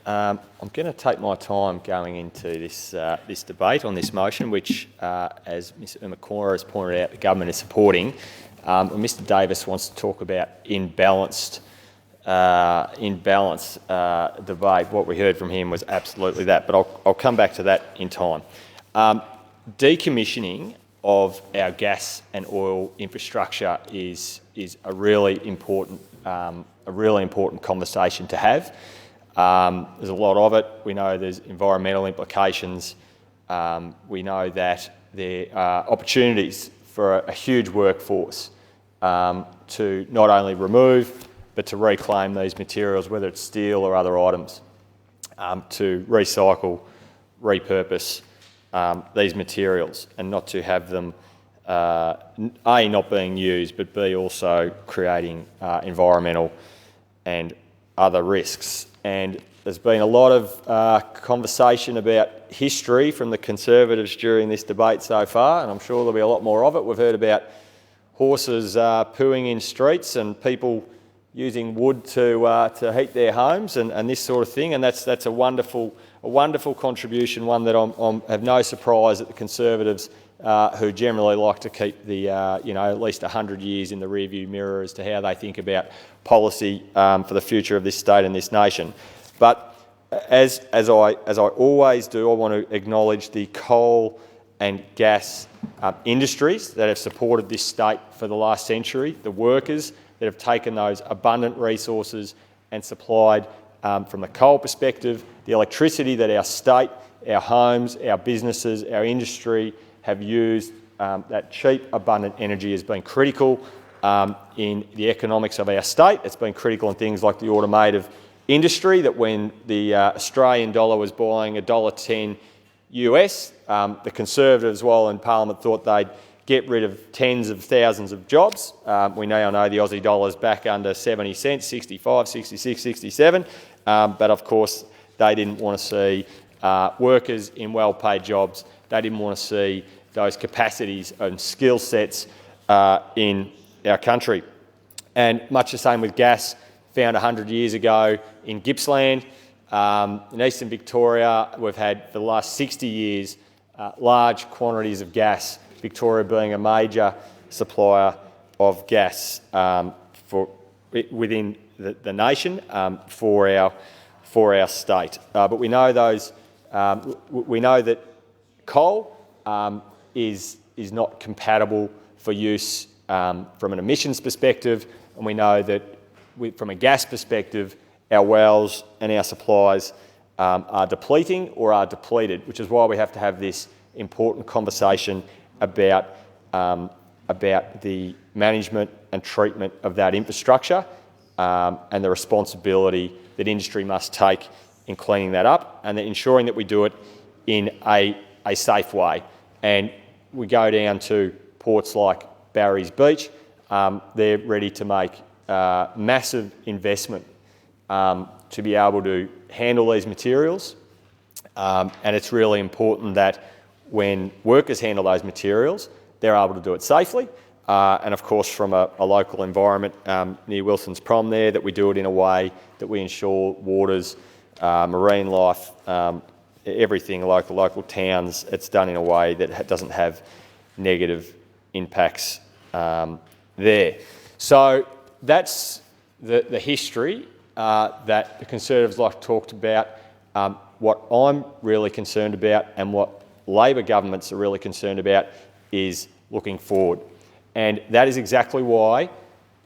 I'm going to take my time going into this debate on this motion, which, as Ms Umakora has pointed out, the government is supporting. Mr Davis wants to talk about imbalanced debate. What we heard from him was absolutely that, but I'll come back to that in time. Decommissioning of our gas and oil infrastructure is a really important conversation to have. There's a lot of it. We know there's environmental implications. We know that there are opportunities for a huge workforce to not only remove but to reclaim these materials, whether it's steel or other items, to recycle, repurpose these materials and not to have them A, not being used, but B, also creating environmental and other risks. And there's been a lot of conversation about history from the Conservatives during this debate so far, and I'm sure there'll be a lot more of it. We've heard about horses pooing in streets and people using wood to heat their homes and this sort of thing, and that's a wonderful contribution, one that I have no surprise that the Conservatives, who generally like to keep the at least 100 years in the rearview mirror as to how they think about policy for the future of this state and this nation. But as I always do, I want to acknowledge the coal and gas industries that have supported this state for the last century, the workers that have taken those abundant resources and supplied, from the coal perspective, the electricity that our state, our homes, our businesses, our industry have used. That cheap, abundant energy has been critical in the economics of our state. It's been critical in things like the automotive industry, that when the Australian dollar was buying $1.10 US, the Conservatives, while in Parliament, thought they'd get rid of tens of thousands of jobs. We now know the Aussie dollar's back under 70 cents, 65, 66, 67, but of course they didn't want to see workers in well-paid jobs. They didn't want to see those capacities and skill sets in our country. And much the same with gas, found 100 years ago in Gippsland. In eastern Victoria, we've had for the last 60 years large quantities of gas, Victoria being a major supplier of gas within the nation for our state. But we know that coal is not compatible for use from an emissions perspective, and we know that from a gas perspective, our wells and our supplies are depleting or are depleted, which is why we have to have this important conversation about the management and treatment of that infrastructure and the responsibility that industry must take in cleaning that up and ensuring that we do it in a safe way. And we go down to ports like Barry's Beach. They're ready to make massive investment to be able to handle these materials, and it's really important that when workers handle those materials, they're able to do it safely, and of course from a local environment near Wilson's Prom there, that we do it in a way that we ensure waters, marine life, everything, local towns, it's done in a way that doesn't have negative impacts there. So that's the history that the Conservatives like to talk about. What I'm really concerned about and what Labor governments are really concerned about is looking forward. And that is exactly why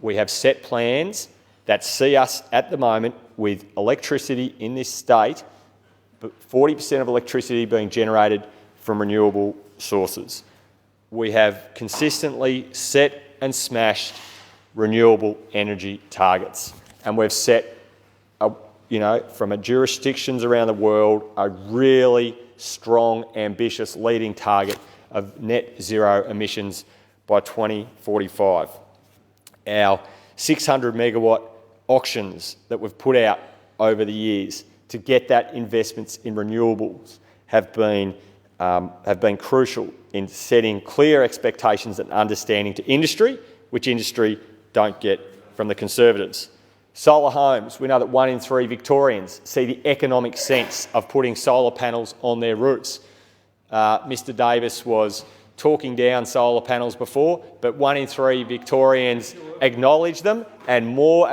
we have set plans that see us at the moment with electricity in this state, but 40% of electricity being generated from renewable sources. We have consistently set and smashed renewable energy targets, and we've set, from jurisdictions around the world, a really strong, ambitious leading target of net zero emissions by 2045. Our 600 megawatt auctions that we've put out over the years to get that investments in renewables have been crucial in setting clear expectations and understanding to industry, which industry don't get from the Conservatives. Solar homes, we know that 1 in 3 Victorians see the economic sense of putting solar panels on their roofs. Mr Davis was talking down solar panels before, but 1 in 3 Victorians acknowledge them, and more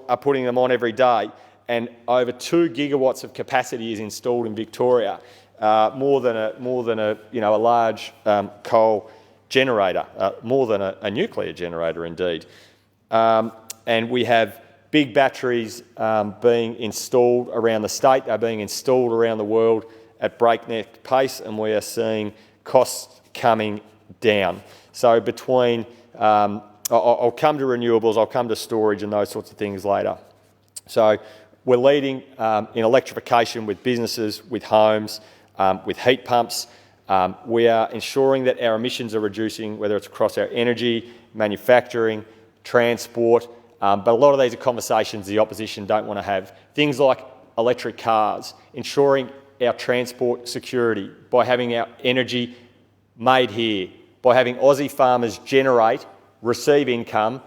are putting them on every day. And over 2 gigawatts of capacity is installed in Victoria, more than a large coal generator, more than a nuclear generator indeed. And we have big batteries being installed around the state. They're being installed around the world at breakneck pace, and we are seeing costs coming down. So between, I'll come to renewables, I'll come to storage and those sorts of things later. So we're leading in electrification with businesses, with homes, with heat pumps. We are ensuring that our emissions are reducing, whether it's across our energy, manufacturing, transport, but a lot of these are conversations the opposition don't want to have. Things like electric cars, ensuring our transport security by having our energy made here, by having Aussie farmers generate, receive income,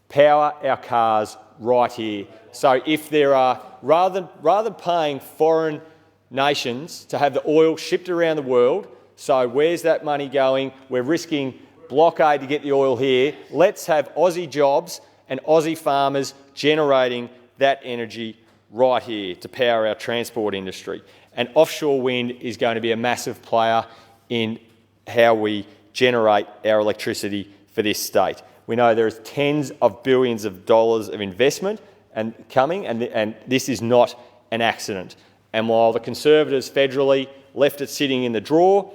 power our cars right here. So if there are, rather than paying foreign nations to have the oil shipped around the world, so where's that money going? We're risking blockade to get the oil here. Let's have Aussie jobs and Aussie farmers generating that energy right here to power our transport industry. And offshore wind is going to be a massive player in how we generate our electricity for this state. We know there is tens of billions of dollars of investment coming, and this is not an accident. And while the Conservatives federally left it sitting in the drawer,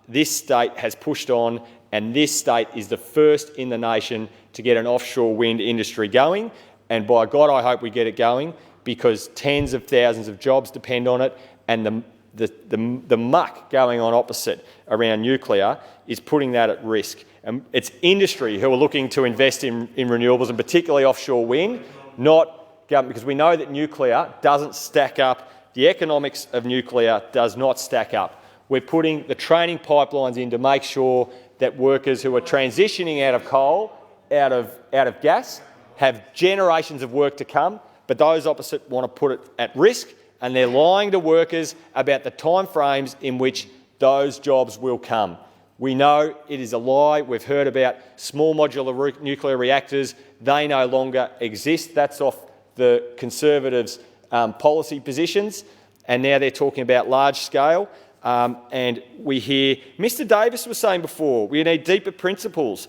this state has pushed on, and this state is the first in the nation to get an offshore wind industry going. And by God, I hope we get it going, because tens of thousands of jobs depend on it, and the muck going on opposite around nuclear is putting that at risk. And it's industry who are looking to invest in renewables, and particularly offshore wind, not government, because we know that nuclear doesn't stack up. The economics of nuclear does not stack up. We're putting the training pipelines in to make sure that workers who are transitioning out of coal, out of gas, have generations of work to come, but those opposite want to put it at risk, and they're lying to workers about the timeframes in which those jobs will come. We know it is a lie. We've heard about small modular nuclear reactors. They no longer exist. That's off the Conservatives' policy positions, and now they're talking about large scale. And we hear, Mr Davis was saying before, we need deeper principles.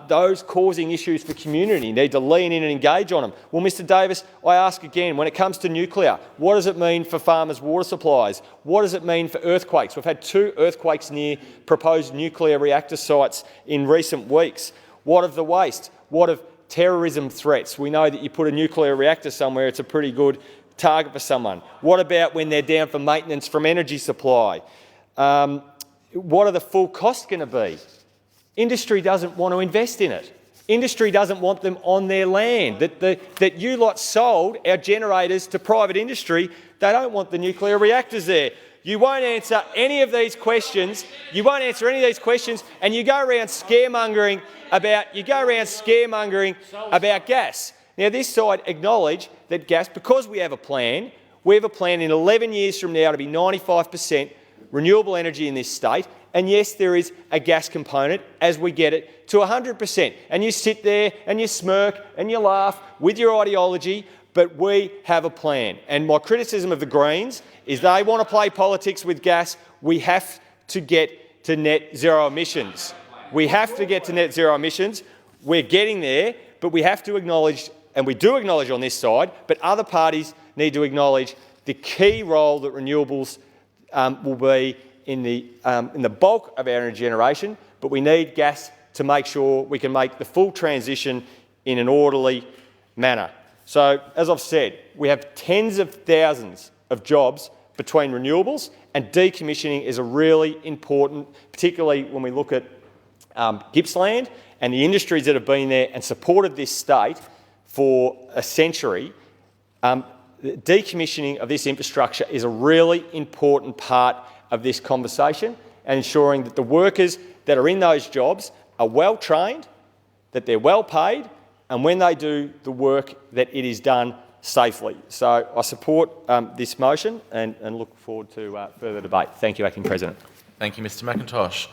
Those causing issues for community need to lean in and engage on them. Well, Mr Davis, I ask again, when it comes to nuclear, what does it mean for farmers' water supplies? What does it mean for earthquakes? We've had 2 earthquakes near proposed nuclear reactor sites in recent weeks. What of the waste? What of terrorism threats? We know that you put a nuclear reactor somewhere, it's a pretty good target for someone. What about when they're down for maintenance from energy supply? What are the full costs going to be? Industry doesn't want to invest in it. Industry doesn't want them on their land. That you lot sold our generators to private industry, they don't want the nuclear reactors there. You won't answer any of these questions. You won't answer any of these questions, and you go around scaremongering about gas. Now, this side acknowledge that gas, because we have a plan in 11 years from now to be 95% renewable energy in this state, and yes, there is a gas component as we get it to 100%. And you sit there and you smirk and you laugh with your ideology, but we have a plan. And my criticism of the Greens is they want to play politics with gas. We have to get to net zero emissions. We have to get to net zero emissions. We're getting there, but we have to acknowledge, and we do acknowledge on this side, but other parties need to acknowledge the key role that renewables will be in the bulk of our energy generation, but we need gas to make sure we can make the full transition in an orderly manner. So, as I've said, we have tens of thousands of jobs between renewables, and decommissioning is a really important, particularly when we look at Gippsland and the industries that have been there and supported this state for a century. The decommissioning of this infrastructure is a really important part of this conversation, and ensuring that the workers that are in those jobs are well trained, that they're well paid, and when they do the work, that it is done safely. So I support this motion and look forward to further debate. Thank you, Acting President. Thank you, Mr. McIntosh.